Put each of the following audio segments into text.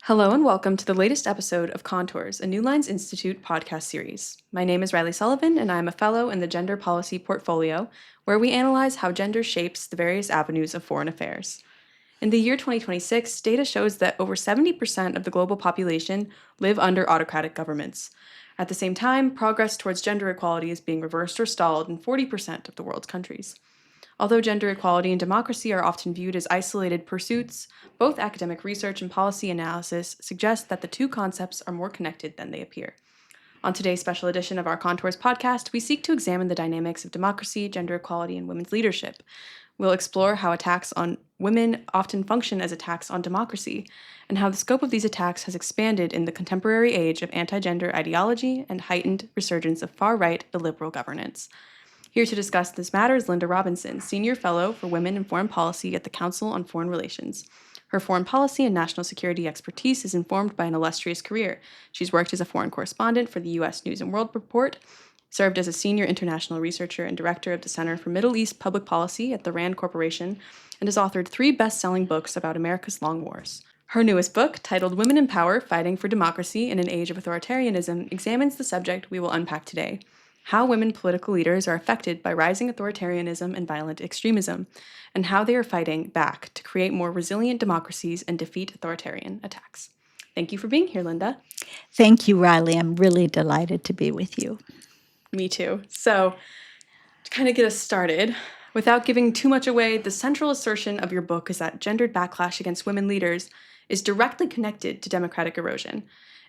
Hello and welcome to the latest episode of Contours, a New Lines Institute podcast series. My name is Riley Sullivan, and I am a fellow in the Gender Policy Portfolio, where we analyze how gender shapes the various avenues of foreign affairs. In the year 2026, data shows that over 70% of the global population live under autocratic governments. At the same time, progress towards gender equality is being reversed or stalled in 40% of the world's countries. Although gender equality and democracy are often viewed as isolated pursuits, both academic research and policy analysis suggest that the two concepts are more connected than they appear. On today's special edition of our Contours podcast, we seek to examine the dynamics of democracy, gender equality, and women's leadership. We'll explore how attacks on women often function as attacks on democracy, and how the scope of these attacks has expanded in the contemporary age of anti-gender ideology and heightened resurgence of far-right illiberal governance. Here to discuss this matter is Linda Robinson, Senior Fellow for Women and Foreign Policy at the Council on Foreign Relations. Her foreign policy and national security expertise is informed by an illustrious career. She's worked as a foreign correspondent for the U.S. News and World Report, served as a senior international researcher and director of the Center for Middle East Public Policy at the RAND Corporation, and has authored 3 best-selling books about America's long wars. Her newest book, titled Women in Power: Fighting for Democracy in an Age of Authoritarianism, examines the subject we will unpack today: how women political leaders are affected by rising authoritarianism and violent extremism, and how they are fighting back to create more resilient democracies and defeat authoritarian attacks. Thank you for being here, Linda. Thank you, Riley. I'm really delighted to be with you. Me too. So, to kind of get us started, without giving too much away, the central assertion of your book is that gendered backlash against women leaders is directly connected to democratic erosion.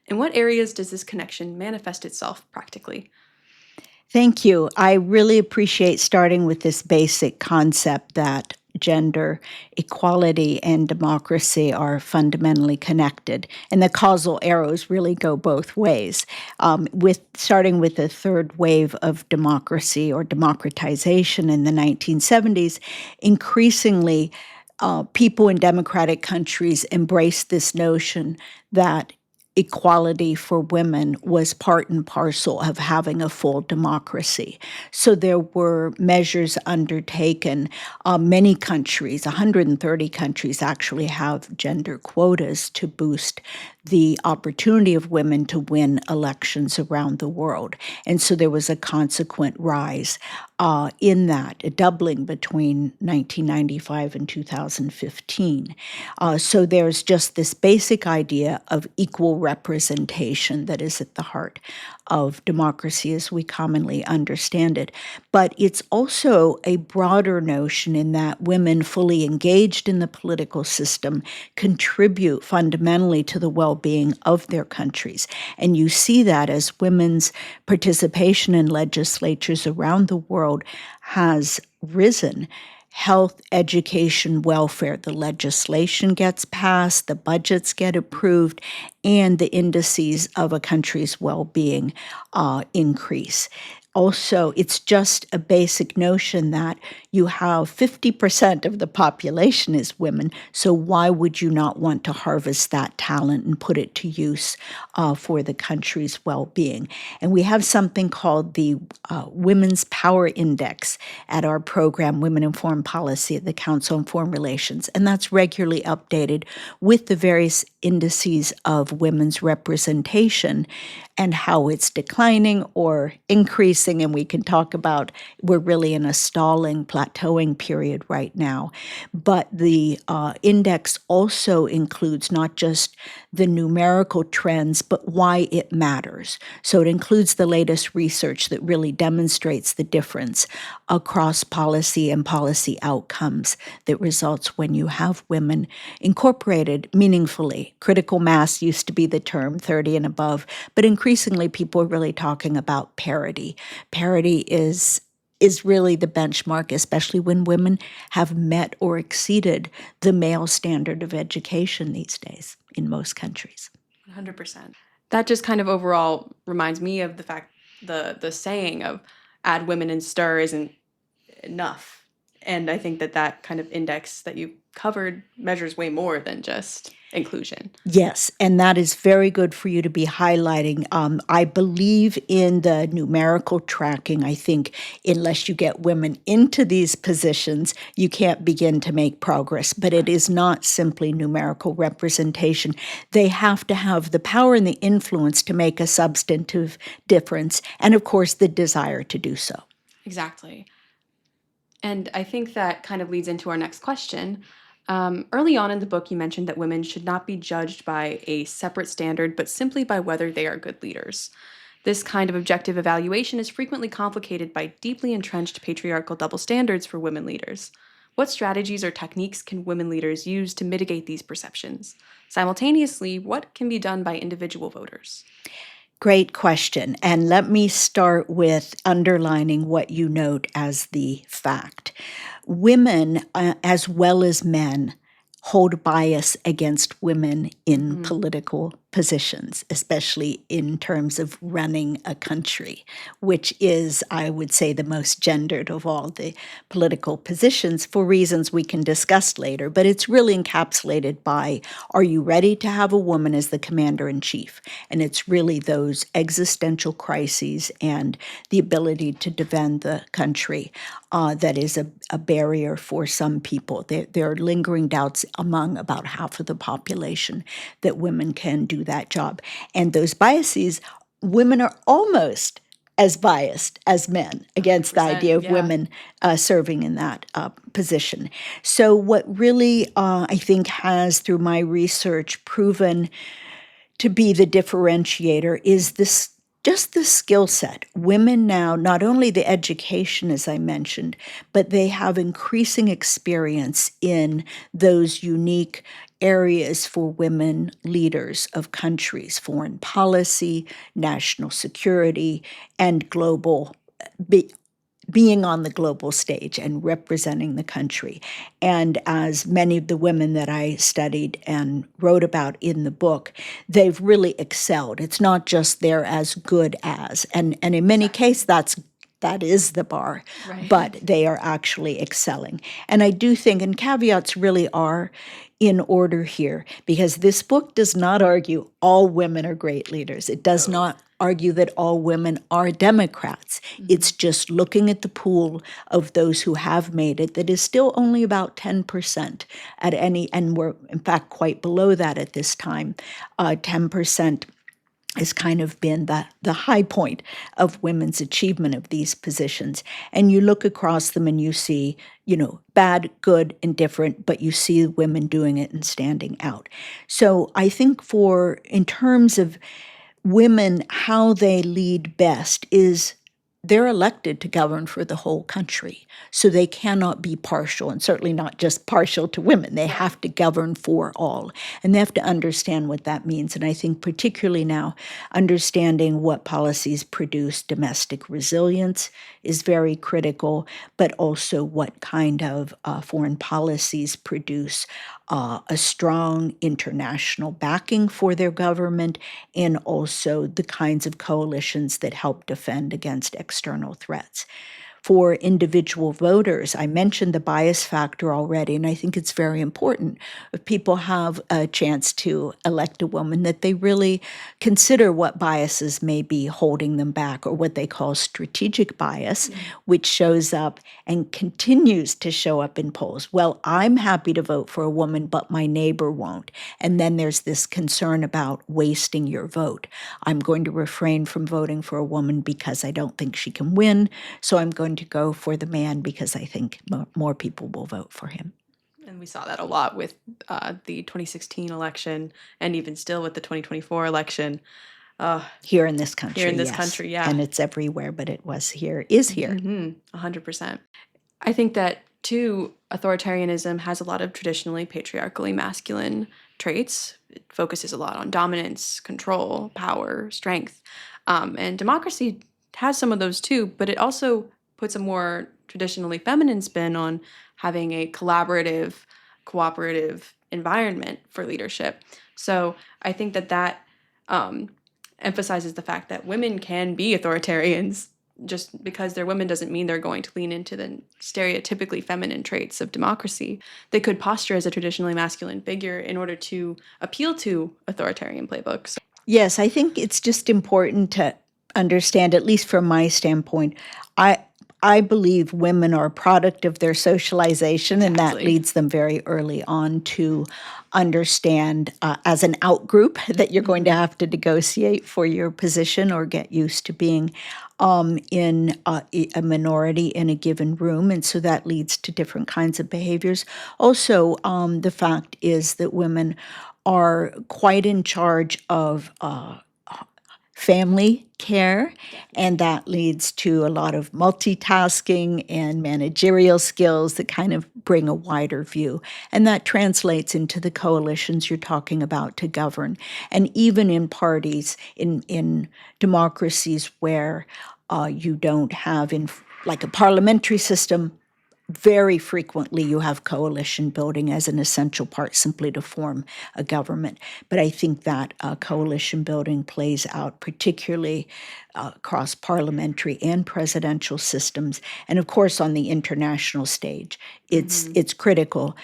In what areas does this connection manifest itself practically? Thank you. I really appreciate starting with this basic concept that gender equality and democracy are fundamentally connected, and the causal arrows really go both ways. Starting with the third wave of democracy or democratization in the 1970s, increasingly people in democratic countries embraced this notion that equality for women was part and parcel of having a full democracy. So there were measures undertaken. Many countries, 130 countries, actually have gender quotas to boost the opportunity of women to win elections around the world. And so there was a consequent rise in that, a doubling between 1995 and 2015. So there's just this basic idea of equal representation that is at the heart of democracy as we commonly understand it. But it's also a broader notion in that women fully engaged in the political system contribute fundamentally to the well-being of their countries. And you see that as women's participation in legislatures around the world has risen. Health, education, welfare, the legislation gets passed, the budgets get approved, and the indices of a country's well-being increase. Also, it's just a basic notion that you have 50% of the population is women, so why would you not want to harvest that talent and put it to use for the country's well-being? And we have something called the Women's Power Index at our program, Women in Foreign Policy at the Council on Foreign Relations, and that's regularly updated with the various indices of women's representation and how it's declining or increasing. And we can talk about we're really in a stalling, plateauing period right now. But the index also includes not just the numerical trends, but why it matters. So it includes the latest research that really demonstrates the difference across policy and policy outcomes that results when you have women incorporated meaningfully. Critical mass used to be the term, 30 and above, but increasingly people are really talking about parity. Parity is really the benchmark, especially when women have met or exceeded the male standard of education these days in most countries. 100%. That just kind of overall reminds me of the fact, the saying of add women and stir isn't enough. And I think that that kind of index that you covered measures way more than just inclusion. Yes, and that is very good for you to be highlighting. I believe in the numerical tracking. I think unless you get women into these positions, you can't begin to make progress. But it is not simply numerical representation. They have to have the power and the influence to make a substantive difference, and of course, the desire to do so. Exactly. And I think that kind of leads into our next question. Early on in the book, you mentioned that women should not be judged by a separate standard, but simply by whether they are good leaders. This kind of objective evaluation is frequently complicated by deeply entrenched patriarchal double standards for women leaders. What strategies or techniques can women leaders use to mitigate these perceptions? Simultaneously, what can be done by individual voters? Great question. And let me start with underlining what you note as the fact. Women, as well as men, hold bias against women in political positions, especially in terms of running a country, which is, I would say, the most gendered of all the political positions for reasons we can discuss later. But it's really encapsulated by, are you ready to have a woman as the commander-in-chief? And it's really those existential crises and the ability to defend the country that is a barrier for some people. There are lingering doubts among about half of the population that women can do that job. And those biases, women are almost as biased as men against the idea of women serving in that position. So what really I think has, through my research, proven to be the differentiator is this just the skill set. Women now, not only the education, as I mentioned, but they have increasing experience in those unique areas for women leaders of countries, foreign policy, national security, and global being on the global stage and representing the country. And as many of the women that I studied and wrote about in the book, they've really excelled. It's not just they're as good as, and in many cases that is the bar, but they are actually excelling. And I do think, and caveats really are in order here, because this book does not argue all women are great leaders. It does not argue that all women are Democrats. It's just looking at the pool of those who have made it that is still only about 10% at any, and we're in fact quite below that at this time. 10% has kind of been the high point of women's achievement of these positions. And you look across them and you see, bad, good, and different, but you see women doing it and standing out. So I think in terms of women, how they lead best is they're elected to govern for the whole country. So they cannot be partial, and certainly not just partial to women. They have to govern for all. And they have to understand what that means. And I think particularly now, understanding what policies produce domestic resilience is very critical, but also what kind of foreign policies produce a strong international backing for their government, and also the kinds of coalitions that help defend against external threats. For individual voters, I mentioned the bias factor already, and I think it's very important if people have a chance to elect a woman that they really consider what biases may be holding them back, or what they call strategic bias, which shows up and continues to show up in polls. Well, I'm happy to vote for a woman, but my neighbor won't. And then there's this concern about wasting your vote. I'm going to refrain from voting for a woman because I don't think she can win, so I'm going to go for the man because I think more people will vote for him. And we saw that a lot with the 2016 election, and even still with the 2024 election. Here in this country. Here in this yes. country, yeah. And it's everywhere, but it was here, is here. 100%. I think that, too, authoritarianism has a lot of traditionally patriarchally masculine traits. It focuses a lot on dominance, control, power, strength. And democracy has some of those, too, but it also puts a more traditionally feminine spin on having a collaborative, cooperative environment for leadership. So I think that emphasizes the fact that women can be authoritarians just because they're women doesn't mean they're going to lean into the stereotypically feminine traits of democracy. They could posture as a traditionally masculine figure in order to appeal to authoritarian playbooks. Yes, I think it's just important to understand, at least from my standpoint, I believe women are a product of their socialization, and that Exactly. leads them very early on to understand as an outgroup that you're going to have to negotiate for your position or get used to being in a minority in a given room. And so that leads to different kinds of behaviors. Also, the fact is that women are quite in charge of family care, and that leads to a lot of multitasking and managerial skills that kind of bring a wider view. And that translates into the coalitions you're talking about to govern. And even in parties, in democracies where you don't have, like a parliamentary system, very frequently you have coalition building as an essential part simply to form a government. But I think that coalition building plays out particularly across parliamentary and presidential systems. And of course, on the international stage, it's critical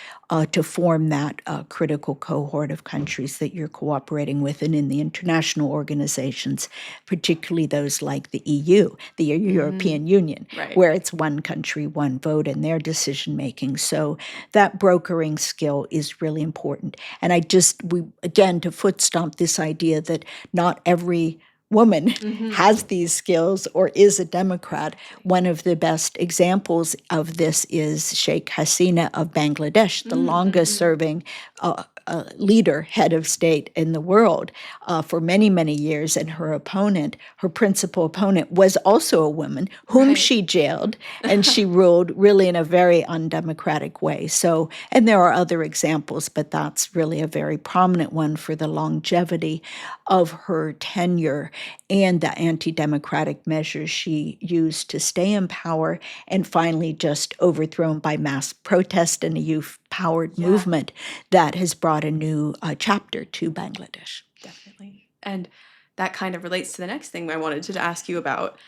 to form that critical cohort of countries that you're cooperating with. And in the international organizations, particularly those like the EU, the European Union, Right. where it's one country, one vote in their decision making. So that brokering skill is really important. And again, to foot stomp this idea that not every woman has these skills or is a Democrat. One of the best examples of this is Sheikh Hasina of Bangladesh, the longest serving leader, head of state in the world for many, many years. And her principal opponent, was also a woman whom Right. she jailed, and she ruled really in a very undemocratic way. So, and there are other examples, but that's really a very prominent one for the longevity of her tenure and the anti-democratic measures she used to stay in power, and finally just overthrown by mass protest and a youth-powered movement that has brought a new chapter to Bangladesh. Definitely. And that kind of relates to the next thing I wanted to ask you about.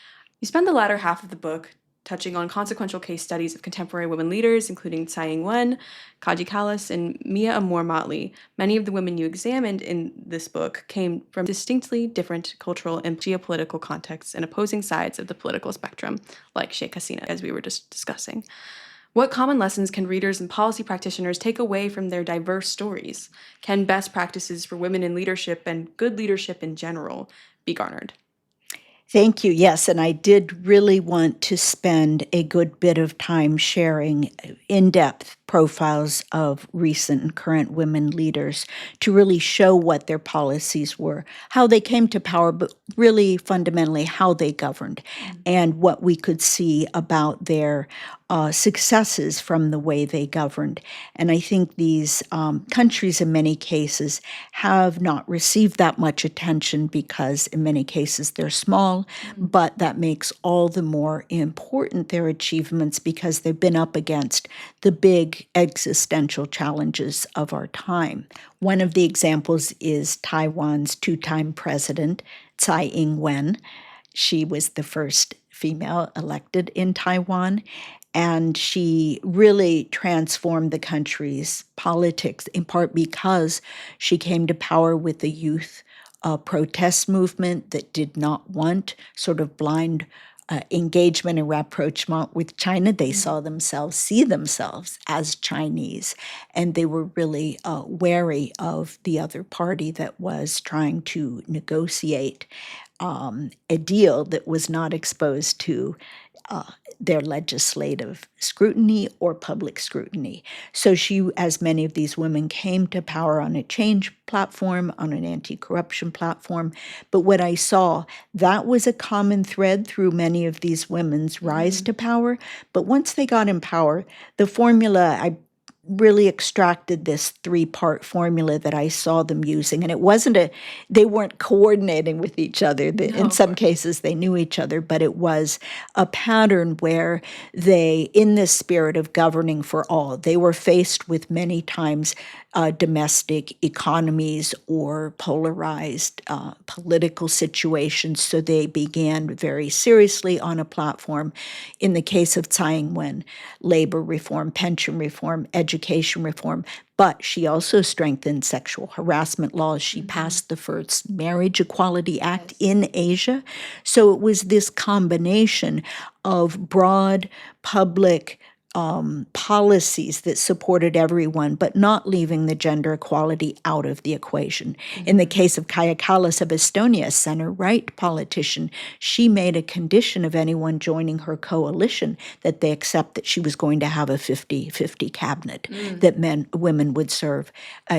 You spend the latter half of the book touching on consequential case studies of contemporary women leaders, including Tsai Ing-wen, Kaji Kallas, and Mia Amour Motley. Many of the women you examined in this book came from distinctly different cultural and geopolitical contexts and opposing sides of the political spectrum, like Sheikh Hasina, as we were just discussing. What common lessons can readers and policy practitioners take away from their diverse stories? Can best practices for women in leadership and good leadership in general be garnered? Thank you. Yes, and I did really want to spend a good bit of time sharing in-depth profiles of recent and current women leaders to really show what their policies were, how they came to power, but really fundamentally how they governed, and what we could see about their successes from the way they governed. And I think these countries, in many cases, have not received that much attention because, in many cases, they're small, but that makes all the more important their achievements because they've been up against the big existential challenges of our time. One of the examples is Taiwan's two-time president, Tsai Ing-wen. She was the first female elected in Taiwan, and she really transformed the country's politics, in part because she came to power with a youth protest movement that did not want sort of blind engagement and rapprochement with China. They see themselves as Chinese, and they were really wary of the other party that was trying to negotiate a deal that was not exposed to their legislative scrutiny or public scrutiny. So she, as many of these women, came to power on a change platform, on an anti-corruption platform. But what I saw, that was a common thread through many of these women's rise to power. But once they got in power, the formula really extracted this three-part formula that I saw them using. And it wasn't they weren't coordinating with each other. In some cases, they knew each other, but it was a pattern where they, in this spirit of governing for all, they were faced with many times domestic economies or polarized political situations. So they began very seriously on a platform. In the case of Tsai Ing-wen, labor reform, pension reform, education reform, but she also strengthened sexual harassment laws. She passed the first Marriage Equality Act in Asia. So it was this combination of broad public policies that supported everyone, but not leaving the gender equality out of the equation. In the case of Kaja Kallas of Estonia, a center-right politician, she made a condition of anyone joining her coalition that they accept that she was going to have a 50-50 cabinet, that women would serve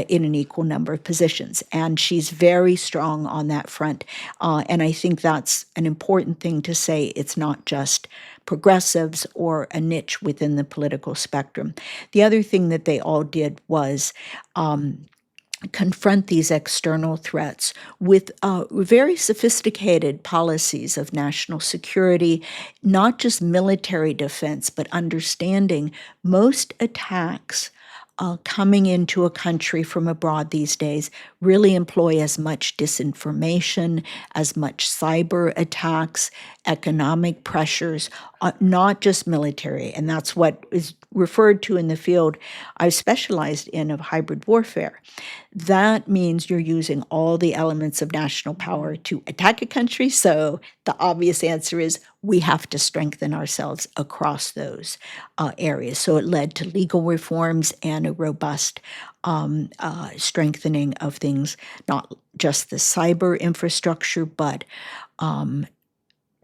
in an equal number of positions. And she's very strong on that front. And I think that's an important thing to say. It's not just progressives or a niche within the political spectrum. The other thing that they all did was confront these external threats with very sophisticated policies of national security, not just military defense, but understanding most attacks coming into a country from abroad these days really employ as much disinformation, as much cyber attacks, economic pressures, not just military. And that's what is referred to in the field I've specialized in of hybrid warfare. That means you're using all the elements of national power to attack a country. So the obvious answer is we have to strengthen ourselves across those areas. So it led to legal reforms and a robust strengthening of things, not just the cyber infrastructure, but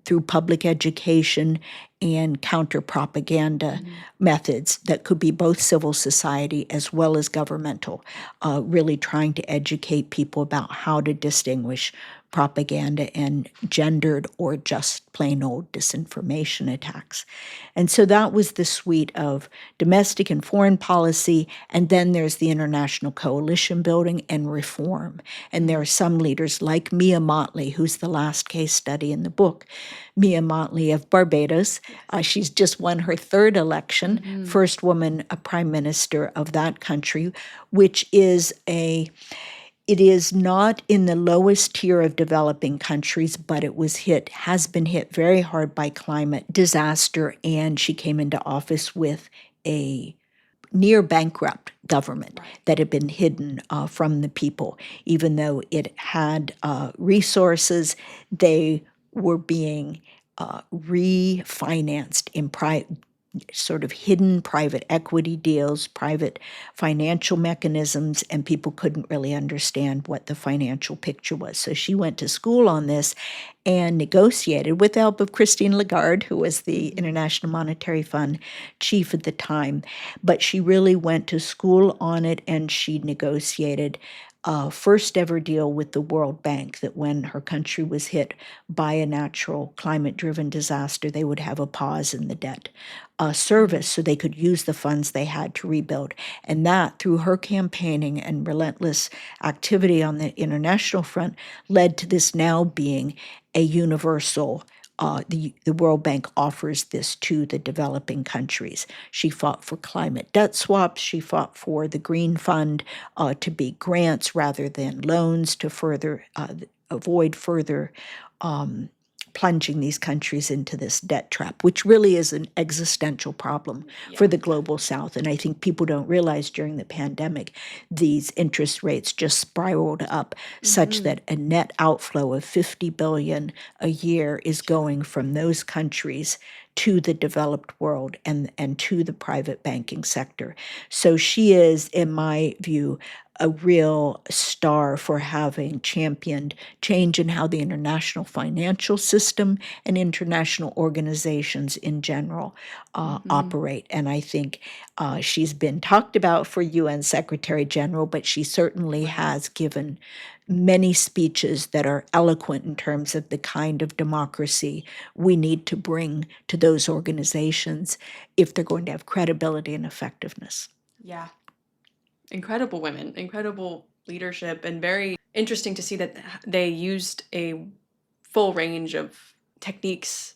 through public education and counter-propaganda methods that could be both civil society as well as governmental, really trying to educate people about how to distinguish propaganda and gendered or just plain old disinformation attacks. And so that was the suite of domestic and foreign policy, and then there's the international coalition building and reform. And there are some leaders like Mia Mottley, who's the last case study in the book. Mia Mottley of Barbados. She's just won her third election, first woman a prime minister of that country, which is it is not in the lowest tier of developing countries, but it has been hit very hard by climate disaster, and she came into office with a near bankrupt government that had been hidden from the people. Even though it had resources, they were being refinanced in sort of hidden private equity deals, private financial mechanisms, and people couldn't really understand what the financial picture was. So she went to school on this and negotiated with the help of Christine Lagarde, who was the International Monetary Fund chief at the time. But she really went to school on it, and she negotiated first ever deal with the World Bank that when her country was hit by a natural climate-driven disaster, they would have a pause in the debt service so they could use the funds they had to rebuild. And that, through her campaigning and relentless activity on the international front, led to this now being a universal the World Bank offers this to the developing countries. She fought for climate debt swaps. She fought for the Green Fund to be grants rather than loans to further avoid further plunging these countries into this debt trap, which really is an existential problem for the global South. And I think people don't realize during the pandemic, these interest rates just spiraled up such that a net outflow of $50 billion a year is going from those countries to the developed world and to the private banking sector. So she is, in my view, a real star for having championed change in how the international financial system and international organizations in general operate. And I think she's been talked about for UN Secretary General, but she certainly has given many speeches that are eloquent in terms of the kind of democracy we need to bring to those organizations if they're going to have credibility and effectiveness. Yeah. Incredible women, incredible leadership, and very interesting to see that they used a full range of techniques,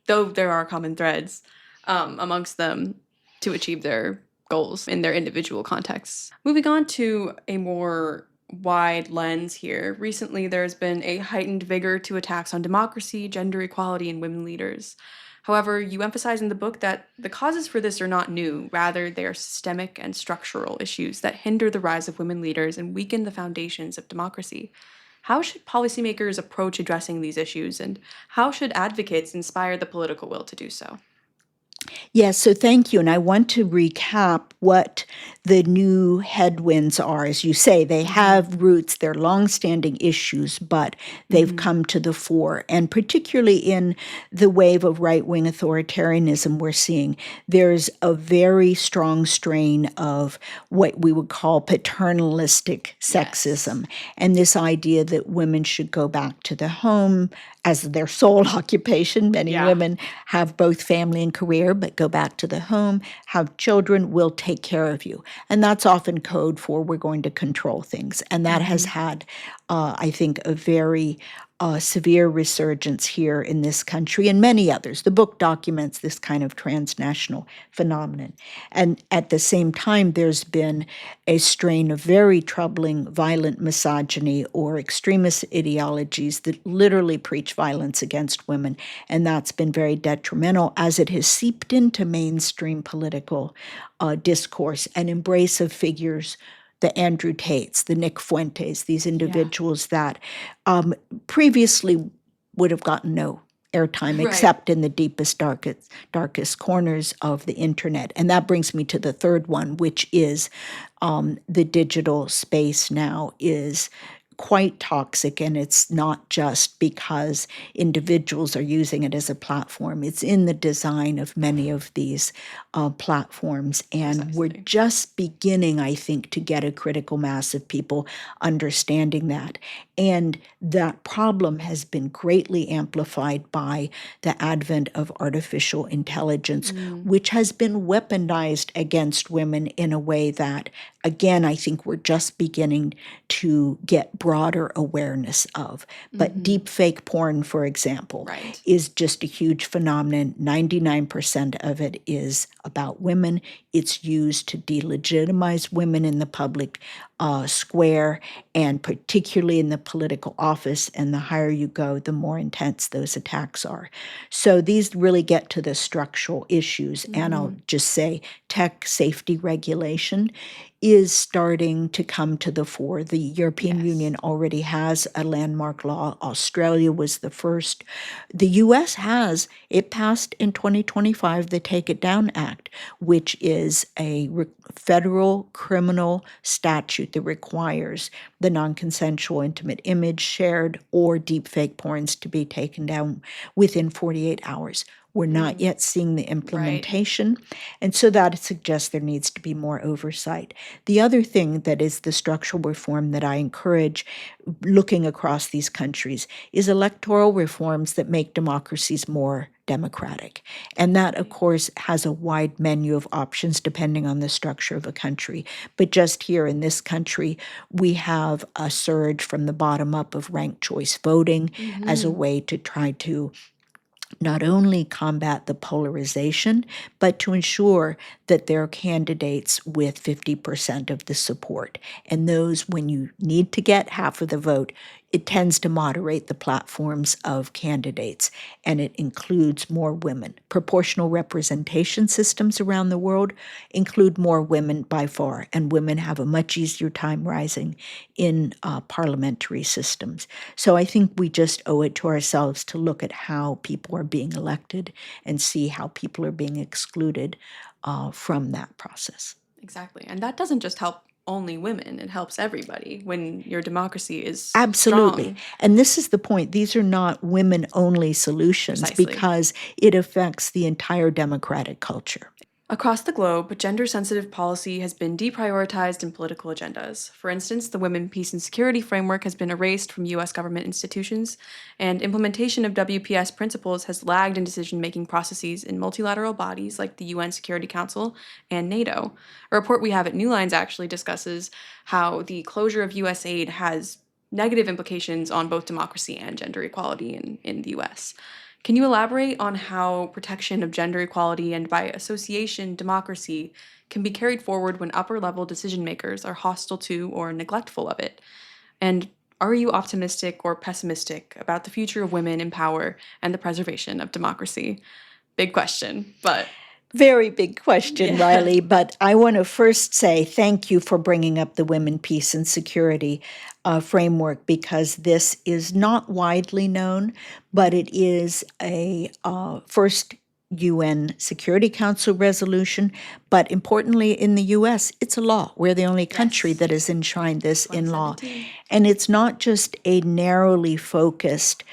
though there are common threads amongst them, to achieve their goals in their individual contexts. Moving on to a more wide lens here, recently there's been a heightened vigor to attacks on democracy, gender equality, and women leaders. However, you emphasize in the book that the causes for this are not new, rather, they are systemic and structural issues that hinder the rise of women leaders and weaken the foundations of democracy. How should policymakers approach addressing these issues, and how should advocates inspire the political will to do so? Yes, so thank you. And I want to recap what the new headwinds are. As you say, they have roots, they're longstanding issues, but they've come to the fore. And particularly in the wave of right wing authoritarianism we're seeing, there's a very strong strain of what we would call paternalistic sexism, and this idea that women should go back to the home as their sole occupation. Many women have both family and career, but go back to the home, have children, will take care of you. And that's often code for we're going to control things. And that has had, I think, a very severe resurgence here in this country and many others. The book documents this kind of transnational phenomenon. And at the same time, there's been a strain of very troubling violent misogyny or extremist ideologies that literally preach violence against women. And that's been very detrimental as it has seeped into mainstream political discourse and embrace of figures, the Andrew Tates, the Nick Fuentes, these individuals that previously would have gotten no airtime except in the deepest, darkest corners of the internet. And that brings me to the third one, which is the digital space now is quite toxic, and it's not just because individuals are using it as a platform. It's in the design of many of these platforms, and we're just beginning, I think, to get a critical mass of people understanding that. And that problem has been greatly amplified by the advent of artificial intelligence, which has been weaponized against women in a way that, again, I think we're just beginning to get broader awareness of. But deep fake porn, for example, is just a huge phenomenon. 99% of it is about women. It's used to delegitimize women in the public square, and particularly in the political office. And the higher you go, the more intense those attacks are. So these really get to the structural issues. And I'll just say tech safety regulation is starting to come to the fore. The European Union already has a landmark law. Australia was the first. The U.S. has. It passed in 2025 the Take It Down Act, which is a federal criminal statute that requires the non-consensual intimate image shared or deepfake porns to be taken down within 48 hours. We're not yet seeing the implementation, and so that suggests there needs to be more oversight. The other thing that is the structural reform that I encourage looking across these countries is electoral reforms that make democracies more democratic. And that, of course, has a wide menu of options depending on the structure of a country. But just here in this country, we have a surge from the bottom up of ranked choice voting as a way to try to not only combat the polarization, but to ensure that there are candidates with 50% of the support. And those, when you need to get half of the vote, it tends to moderate the platforms of candidates, and it includes more women. Proportional representation systems around the world include more women by far, and women have a much easier time rising in parliamentary systems. So I think we just owe it to ourselves to look at how people are being elected and see how people are being excluded from that process. Exactly. And that doesn't just help only women, it helps everybody when your democracy is Absolutely. strong. And this is the point. These are not women-only solutions because it affects the entire democratic culture. Across the globe, gender-sensitive policy has been deprioritized in political agendas. For instance, the Women, Peace, and Security framework has been erased from U.S. government institutions, and implementation of WPS principles has lagged in decision-making processes in multilateral bodies like the UN Security Council and NATO. A report we have at New Lines actually discusses how the closure of U.S. aid has negative implications on both democracy and gender equality in the U.S. Can you elaborate on how protection of gender equality and, by association, democracy can be carried forward when upper level decision makers are hostile to or neglectful of it? And are you optimistic or pessimistic about the future of women in power and the preservation of democracy? Big question, but Very big question, yeah. Riley, but I want to first say thank you for bringing up the Women, Peace, and Security framework, because this is not widely known, but it is a first UN Security Council resolution. But importantly, in the US, it's a law. We're the only country Yes. that has enshrined this in law. 117. And it's not just a narrowly focused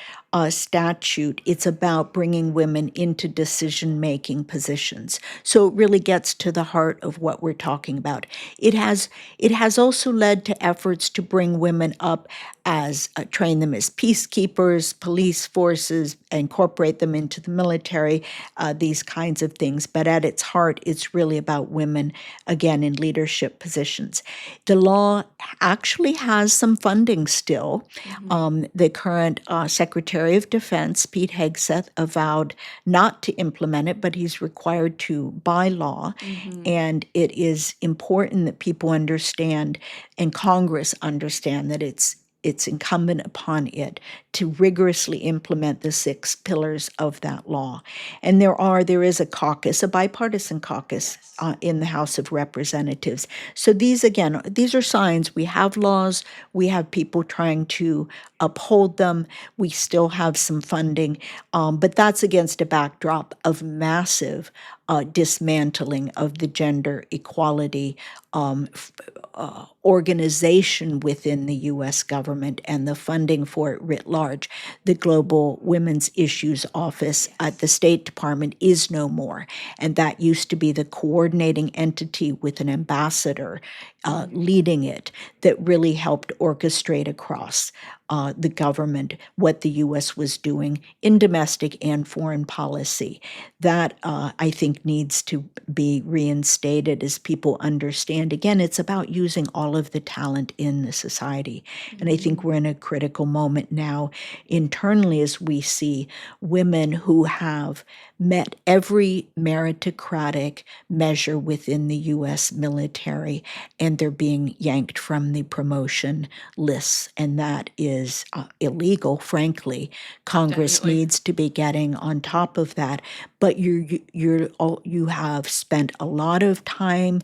statute, it's about bringing women into decision-making positions. So it really gets to the heart of what we're talking about. It has also led to efforts to bring women up as train them as peacekeepers, police forces, incorporate them into the military, these kinds of things. But at its heart, it's really about women, again, in leadership positions. The law actually has some funding still. The current Secretary of Defense, Pete Hegseth, avowed not to implement it, but he's required to by law. And it is important that people understand, and Congress understand, that it's incumbent upon it to rigorously implement the 6 pillars of that law. And there is a caucus, a bipartisan caucus, in the House of Representatives. So these are signs. We have laws, we have people trying to uphold them, we still have some funding, but that's against a backdrop of massive dismantling of the gender equality organization within the U.S. government and the funding for it writ large. The Global Women's Issues Office at the State Department is no more, and that used to be the coordinating entity with an ambassador leading it that really helped orchestrate across the government what the U.S. was doing in domestic and foreign policy. That, I think, needs to be reinstated as people understand. Again, it's about using all of the talent in the society. And I think we're in a critical moment now internally as we see women who have met every meritocratic measure within the U.S. military, and they're being yanked from the promotion lists. And that is illegal, frankly. Congress Definitely. needs to be getting on top of that. But you have spent a lot of time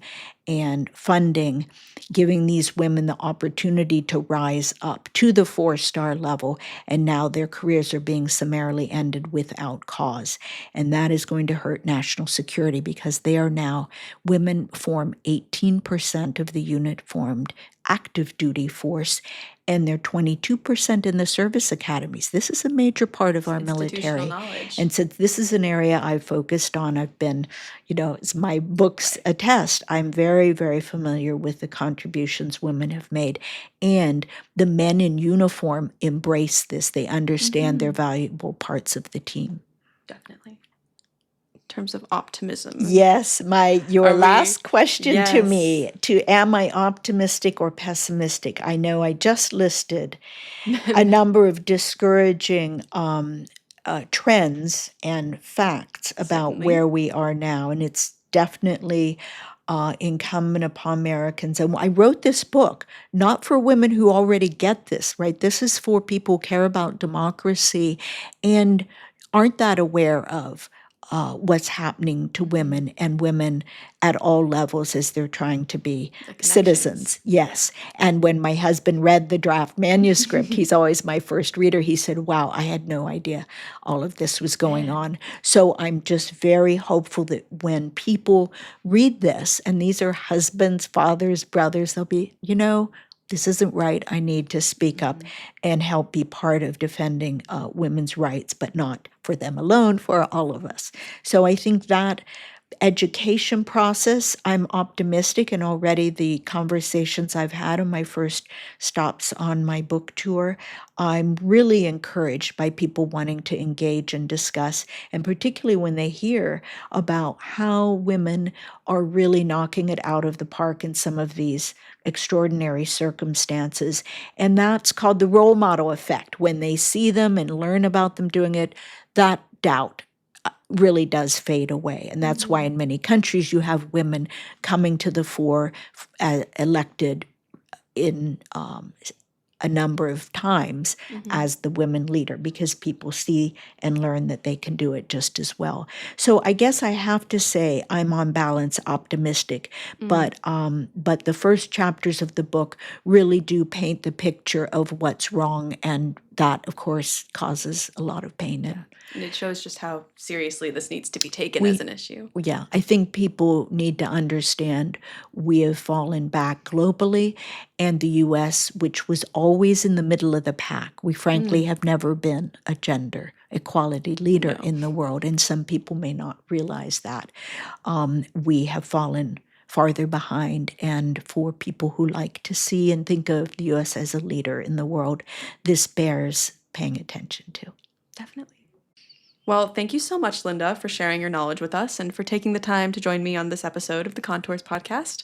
and funding giving these women the opportunity to rise up to the 4-star level, and now their careers are being summarily ended without cause. And that is going to hurt national security, because women form 18% of the uniformed active duty force, and they're 22% in the service academies. This is a major part of our Institutional military. knowledge. And since this is an area I've focused on, I've been, as my books attest, I'm very, very familiar with the contributions women have made. And the men in uniform embrace this. They understand they're valuable parts of the team. Definitely. In terms of optimism. Yes, your Are we- last question to Yes. me, am I optimistic or pessimistic? I know I just listed a number of discouraging trends and facts about Certainly. where we are now, and it's definitely incumbent upon Americans. And I wrote this book not for women who already get this, right? This is for people who care about democracy and aren't that aware of what's happening to women and women at all levels as they're trying to be citizens. Yes. And when my husband read the draft manuscript, he's always my first reader, he said, wow, I had no idea all of this was going on. So I'm just very hopeful that when people read this, and these are husbands, fathers, brothers, they'll be, this isn't right. I need to speak up and help be part of defending women's rights, but not for them alone, for all of us. So I think that education process, I'm optimistic, and already the conversations I've had on my first stops on my book tour, I'm really encouraged by people wanting to engage and discuss, and particularly when they hear about how women are really knocking it out of the park in some of these extraordinary circumstances. And that's called the role model effect. When they see them and learn about them doing it, that doubt really does fade away. And that's why in many countries you have women coming to the fore, elected in a number of times as the women leader, because people see and learn that they can do it just as well. So I guess I have to say I'm on balance optimistic, but the first chapters of the book really do paint the picture of what's wrong, and that of course causes a lot of pain. And it shows just how seriously this needs to be taken as an issue. Yeah, I think people need to understand we have fallen back globally, and the US, which was always in the middle of the pack, we frankly have never been a gender equality leader in the world, and some people may not realize that. We have fallen farther behind, and for people who like to see and think of the US as a leader in the world, this bears paying attention to. Definitely. Well, thank you so much, Linda, for sharing your knowledge with us and for taking the time to join me on this episode of the Contours podcast.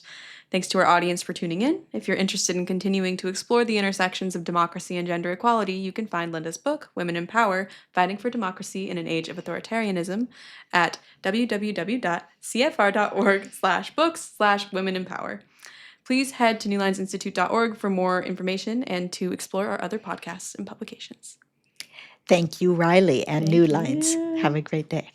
Thanks to our audience for tuning in. If you're interested in continuing to explore the intersections of democracy and gender equality, you can find Linda's book, Women in Power, Fighting for Democracy in an Age of Authoritarianism, at www.cfr.org/books/womeninpower. Please head to newlinesinstitute.org for more information and to explore our other podcasts and publications. Thank you, Riley, and New Lines. Have a great day.